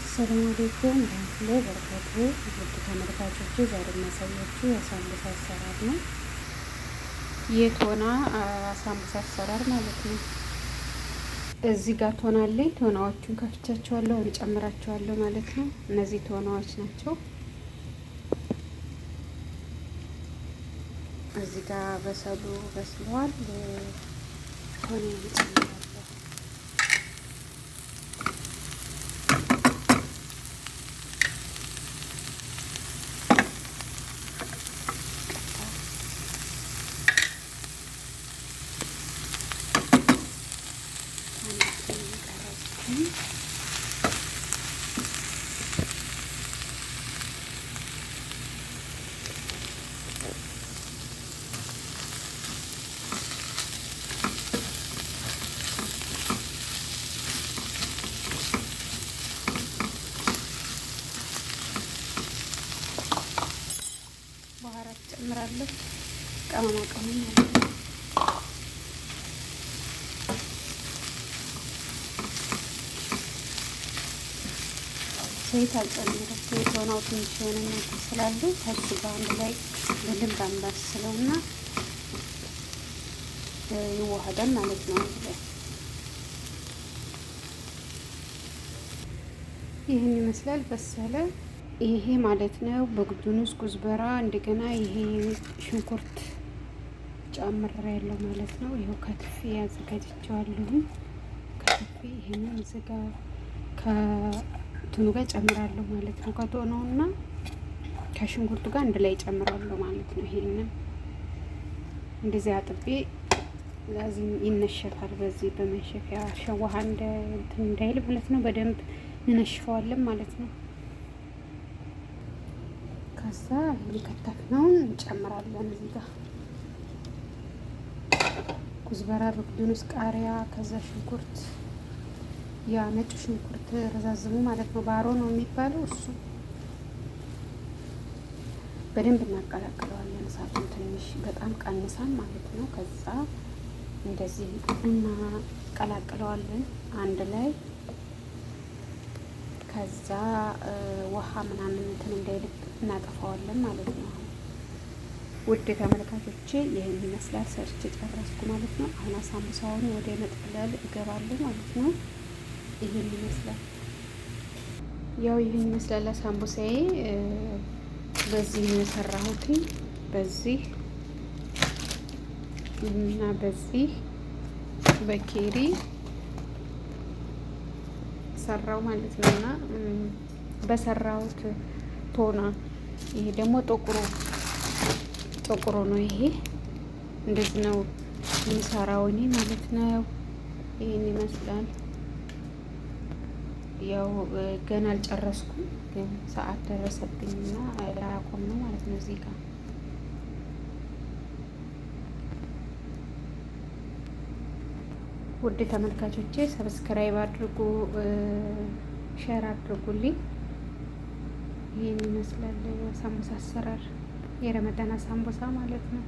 አሰላሙ አለይኩም ወራህመቱላሂ ወበረካቱ። ውድ ተመልካቾቼ ዛሬ የሚያሳያችሁ የሳምቡሳ አሰራር ነው። የቶና ሳምቡሳ አሰራር ማለት ነው። እዚህ ጋር ቶና አለኝ። ቶናዎቹን ከፍቻቸዋለሁ፣ እጨምራቸዋለሁ ማለት ነው። እነዚህ ቶናዎች ናቸው። እዚህ ጋር በስለዋል። ቶና እጨምራለሁ። ባህራት ጨምራለሁ። ቅመማ ቅመም ማለት ነው። ዘይት አልጨምርም። የቶናው ትንሽ የሆነ ነገር ስላለ ከሱ ጋር አንድ ላይ በደንብ አማስለውና ይዋሃዳል ማለት ነው። አንድ ላይ ይህን ይመስላል። በሰለ ይሄ ማለት ነው። በግዱንስ ኩዝበራ እንደገና ይሄ ሽንኩርት ጨምሬያለሁ ማለት ነው። ይኸው ከትፌ ያዘጋጅቼዋለሁ። ከትፌ ይሄንን እዚህ ጋር ከትኑ ጋር ጨምራለሁ ማለት ነው። ከቶናውና ከሽንኩርቱ ጋር አንድ ላይ ጨምራለሁ ማለት ነው። ይሄንን እንደዚህ አጥቤ ላዚም ይነሸፋል። በዚህ በመንሸፊያ ሸዋሃ እንትን እንዳይል ማለት ነው። በደንብ እንነሽፈዋለን ማለት ነው። ከዛ የከተፍነውን እንጨምራለን። እዚህ ጋር ኩዝበራ፣ በቅዱንስ፣ ቃሪያ፣ ከዛ ሽንኩርት፣ ያ ነጭ ሽንኩርት ረዛዝሙ ማለት ነው። ባሮ ነው የሚባለው እሱ። በደንብ እናቀላቅለዋለን። እሳቱን ትንሽ በጣም ቀንሳን ማለት ነው። ከዛ እንደዚህ እናቀላቅለዋለን አንድ ላይ። ከዛ ውሃ ምናምን እንትን እንዳይልብ እናጠፋዋለን ማለት ነው። ውድ ተመልካቾቼ ይህን ይመስላል። ሰርቼ ጨረስኩ ማለት ነው። አሁን ሳምቡሳውን ወደ መጥለል እገባለሁ ማለት ነው። ይህን ይመስላል። ያው ይህን ይመስላል ሳምቡሳዬ። በዚህ ነው የሰራሁት። በዚህ እና በዚህ በኬሪ ሰራው ማለት ነው። እና በሰራሁት ቶና ይሄ ደግሞ ጥቁሩ ነው። ይሄ እንደዚህ ነው የሚሰራው እኔ ማለት ነው። ይሄን ይመስላል። ያው ገና አልጨረስኩም፣ ግን ሰዓት ደረሰብኝና ላቆም ነው ማለት ነው። እዚህ ጋር ውድ ተመልካቾቼ ሰብስክራይብ አድርጉ፣ ሼር አድርጉልኝ። ይህን ይመስላል ሳምቡሳ አሰራር፣ የረመዳን ሳምቡሳ ማለት ነው።